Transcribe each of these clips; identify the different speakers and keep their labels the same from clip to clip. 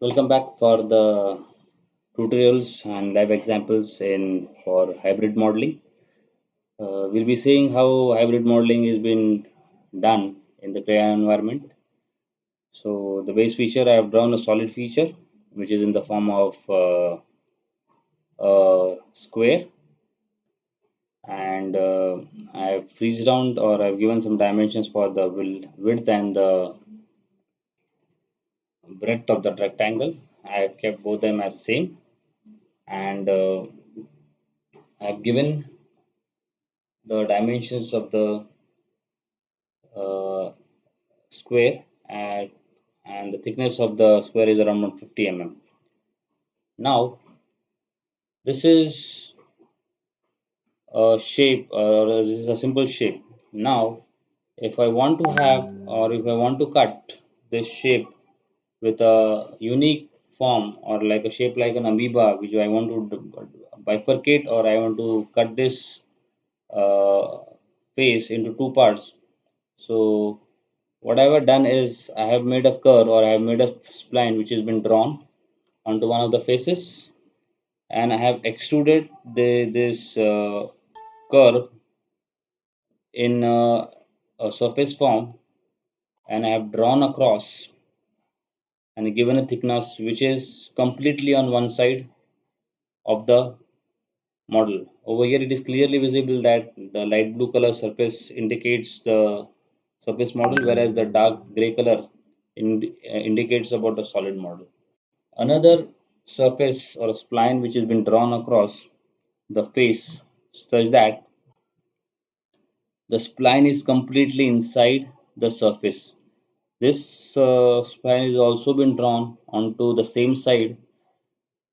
Speaker 1: Welcome back for the tutorials and live examples in for hybrid modeling. We'll be seeing how hybrid modeling is been done in the Crea environment. So the base feature, I have drawn a solid feature which is in the form of a square, and I have freeze down or I've given some dimensions for the width and the breadth of the rectangle. I have kept both them as same, and I have given the dimensions of the uh, square, and the thickness of the square is around 150 mm. Now, this is a shape, or this is a simple shape. Now, if I want to have, or if I want to cut this shape with a unique form, or like a shape like an amoeba, which I want to bifurcate, or I want to cut this uh, face into two parts. So what I have done is I have made a curve, or I have made a spline which has been drawn onto one of the faces, and I have extruded this curve in a surface form, and I have drawn across and given a thickness which is completely on one side of the model. Over here it is clearly visible that the light blue color surface indicates the surface model, whereas the dark gray color indicates about the solid model. Another surface or a spline which has been drawn across the face such that the spline is completely inside the surface. This spline is also been drawn onto the same side,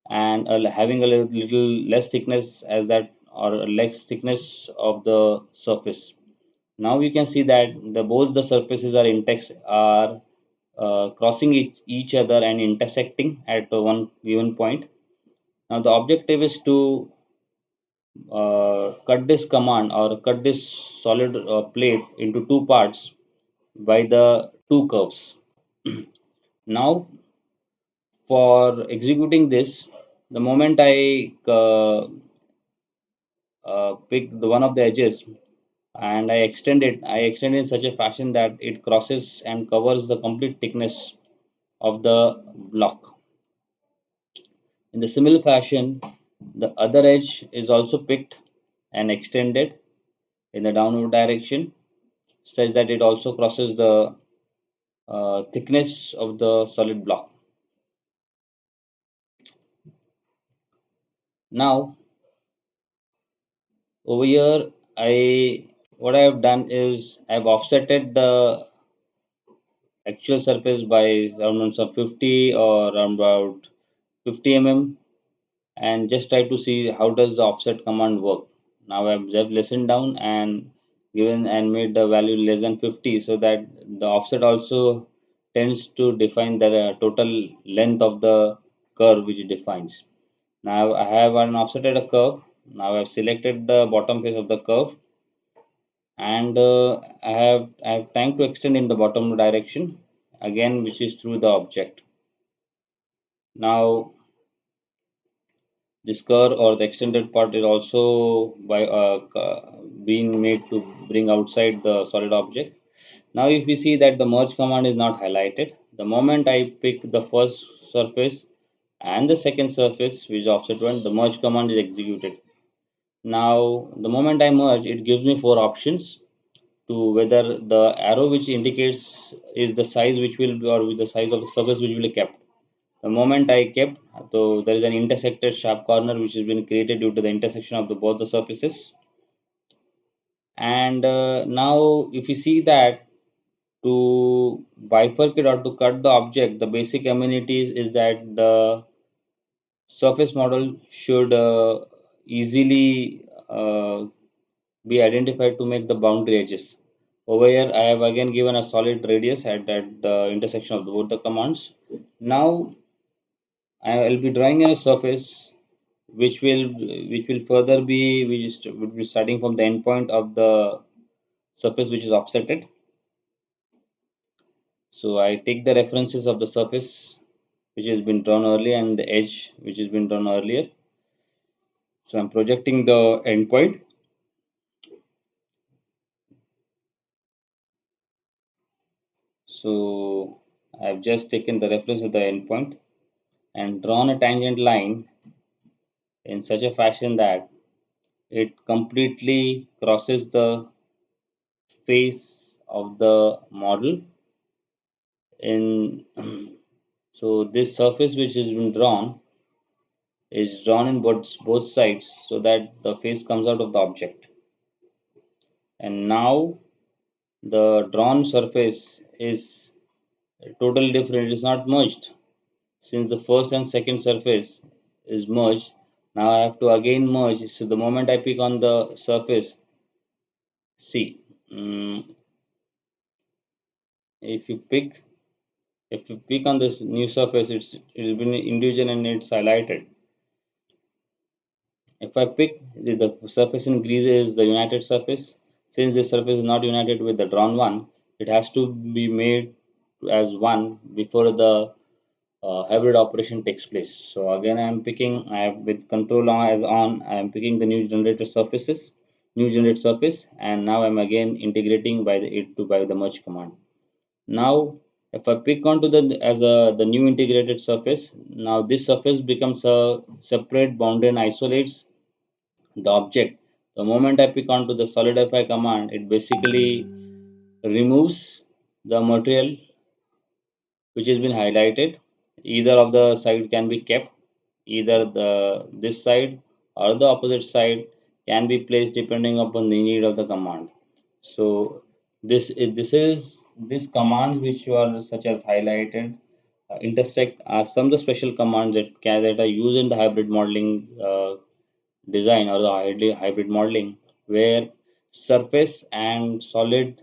Speaker 1: and having a little less thickness as that, or less thickness of the surface. Now you can see that both the surfaces are crossing each other and intersecting at one given point. Now the objective is to cut this command, or cut this solid plate into two parts by the two curves. Now for executing this, the moment I pick the one of the edges and I extend it in such a fashion that it crosses and covers the complete thickness of the block. In the similar fashion, the other edge is also picked and extended in the downward direction such that it also crosses the thickness of the solid block. Now over here, I what I have done is I have offsetted the actual surface by around some 50 or around about 50 mm, and just try to see how does the offset command work. Now I've just listened down and given and made the value less than 50, so that the offset also tends to define the total length of the curve which it defines. Now I have an offsetted a curve. Now I've selected the bottom face of the curve, and I have time to extend in the bottom direction again, which is through the object. Now this curve or the extended part is also by being made to bring outside the solid object. Now if we see that the merge command is not highlighted, the moment I pick the first surface and the second surface which is offset one, the merge command is executed. Now the moment I merge, it gives me four options to whether the arrow which indicates is the size which will be, or with the size of the surface which will be kept. The moment I kept, so there is an intersected sharp corner which has been created due to the intersection of both the surfaces. And now if you see that to bifurcate or to cut the object, the basic amenities is that the surface model should easily be identified to make the boundary edges. Over here, I have again given a solid radius at the intersection of both the commands. Now I will be drawing a surface which will further be would be starting from the endpoint of the surface which is offsetted. So I take the references of the surface which has been drawn earlier and the edge which has been drawn earlier. So I'm projecting the endpoint. So I've just taken the reference of the endpoint and drawn a tangent line in such a fashion that it completely crosses the face of the model in so this surface which has been drawn is drawn in both sides so that the face comes out of the object, and now the drawn surface is totally different. It is not merged. Since the first and second surface is merged, now I have to again merge. So the moment I pick on the surface, see, mm, if you pick on this new surface, it's been individual and it's highlighted. If I pick the surface in grease is the united surface, since this surface is not united with the drawn one, it has to be made as one before the hybrid operation takes place. So again, I am picking, I have with control on as on, I am picking the new generate surface, and now I'm again integrating by the merge command. Now, if I pick onto the new integrated surface, now this surface becomes a separate boundary and isolates the object. The moment I pick onto the solidify command, it basically removes the material which has been highlighted. Either of the side can be kept, either the this side or the opposite side can be placed depending upon the need of the command. So this commands which you are such as highlighted intersect are some of the special commands that are used in the hybrid modeling design or the hybrid modeling, where surface and solid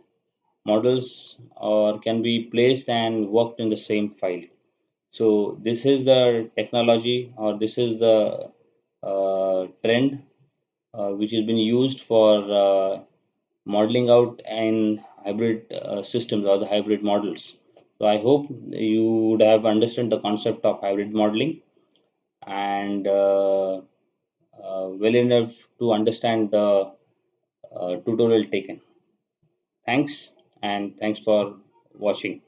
Speaker 1: models or can be placed and worked in the same file. So this is the technology, or this is the trend which has been used for modeling out in hybrid systems or the hybrid models. So I hope you would have understood the concept of hybrid modeling and well enough to understand the tutorial taken. Thanks, and thanks for watching.